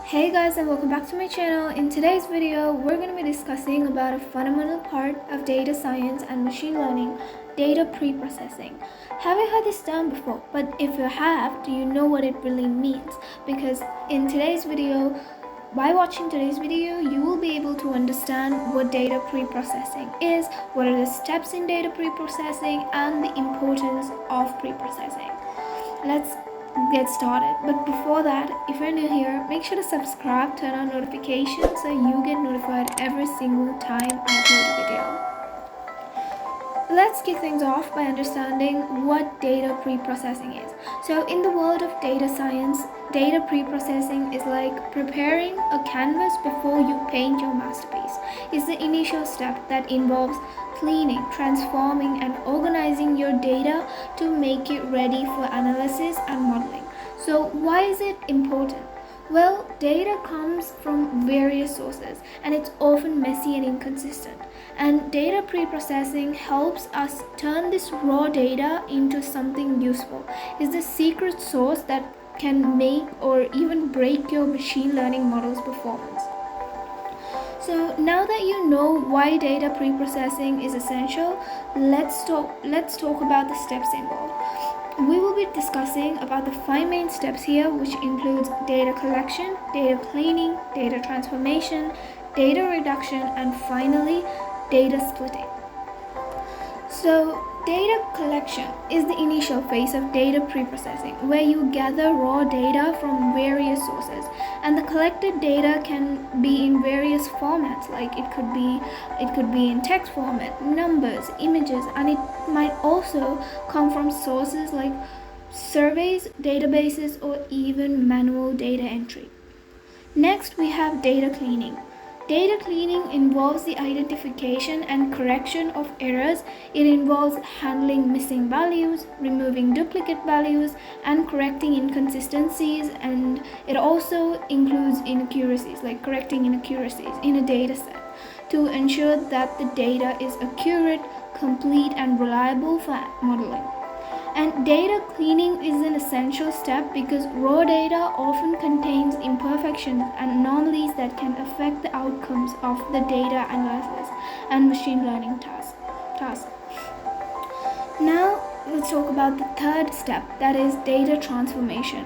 Hey guys, and welcome back to my channel. In today's video, we're going to be discussing about a fundamental part of data science and machine learning, data preprocessing. Haven't heard this term before, but if you have, do you know what it really means? Because in today's video, by watching today's video, you will be able to understand what data preprocessing is, what are the steps in data preprocessing, and the importance of preprocessing. Let's get started. But before that, if you're new here, make sure to subscribe, turn on notifications so you get notified every single time I upload a video. Let's kick things off by understanding what data preprocessing is. So in the world of data science, data preprocessing is like preparing a canvas before you paint your masterpiece. It's the initial step that involves cleaning, transforming, and organizing your data to make it ready for analysis and modeling. So why is it important? Well, data comes from various sources and it's often messy and inconsistent. And data preprocessing helps us turn this raw data into something useful. It's the secret sauce that can make or even break your machine learning model's performance. So now that you know why data preprocessing is essential, let's talk about the steps involved. We will be discussing about the 5 main steps here, which includes data collection, data cleaning, data transformation, data reduction, and finally, data splitting. So, data collection is the initial phase of data preprocessing, where you gather raw data from various sources, and the collected data can be in various formats, like it could be in text format, numbers, images, and it might also come from sources like surveys, databases, or even manual data entry. Next, we have data cleaning. Data cleaning involves the identification and correction of errors. It involves handling missing values, removing duplicate values, and correcting inconsistencies, and it also includes inaccuracies, like correcting inaccuracies in a data set to ensure that the data is accurate, complete, and reliable for modeling. And data cleaning is an essential step because raw data often contains imperfections and anomalies that can affect the outcomes of the data analysis and machine learning task. Now let's talk about the third step, that is data transformation.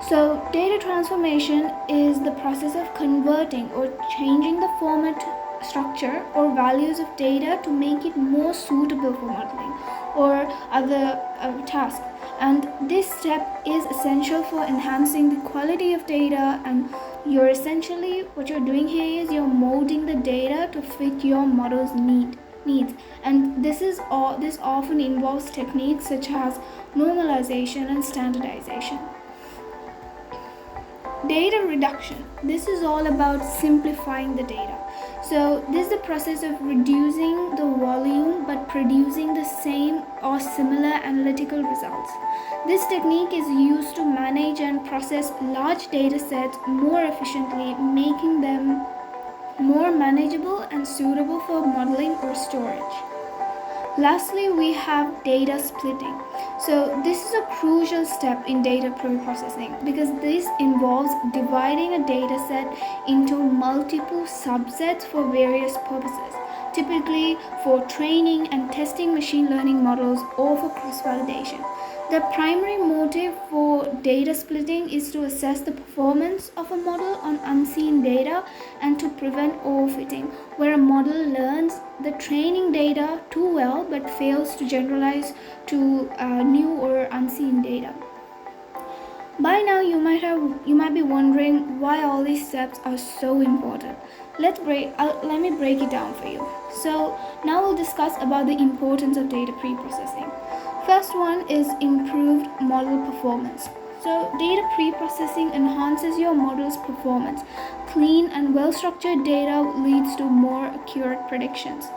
So data transformation is the process of converting or changing the format, structure, or values of data to make it more suitable for modeling or other tasks. And this step is essential for enhancing the quality of data, and what you're doing here is you're molding the data to fit your model's needs. And this often involves techniques such as normalization and standardization. Data reduction. This is all about simplifying the data. So this is the process of reducing the volume but producing the same or similar analytical results. This technique is used to manage and process large data sets more efficiently, making them more manageable and suitable for modeling or storage. Lastly, we have data splitting. So this is a crucial step in data preprocessing because this involves dividing a data set into multiple subsets for various purposes, typically for training and testing machine learning models or for cross-validation. The primary motive for data splitting is to assess the performance of a model on unseen data and to prevent overfitting, where a model learns the training data too well but fails to generalize to new or unseen data. By now, you might be wondering why all these steps are so important. Let me break it down for you. So now we'll discuss about the importance of data preprocessing. First one is improved model performance. So data preprocessing enhances your model's performance. Clean and well-structured data leads to more accurate predictions.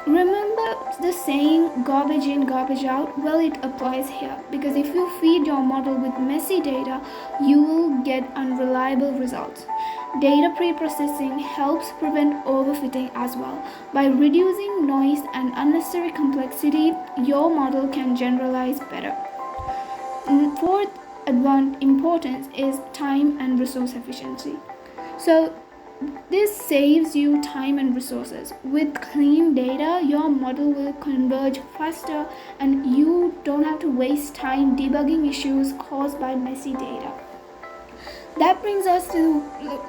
Remember the saying garbage in, garbage out? Well, it applies here because if you feed your model with messy data, you will get unreliable results. Data preprocessing helps prevent overfitting as well. By reducing noise and unnecessary complexity, your model can generalize better. Fourth, importance is time and resource efficiency. So this saves you time and resources. With clean data, your model will converge faster and you don't have to waste time debugging issues caused by messy data. That brings us to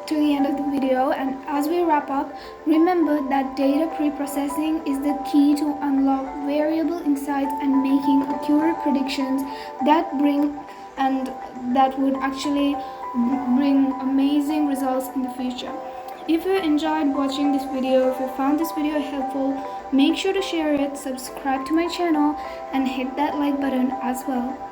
the end of the video, and as we wrap up, remember that data pre-processing is the key to unlock variable insights and making accurate predictions that would actually bring amazing results in the future. If you enjoyed watching this video, if you found this video helpful, make sure to share it, subscribe to my channel, and hit that like button as well.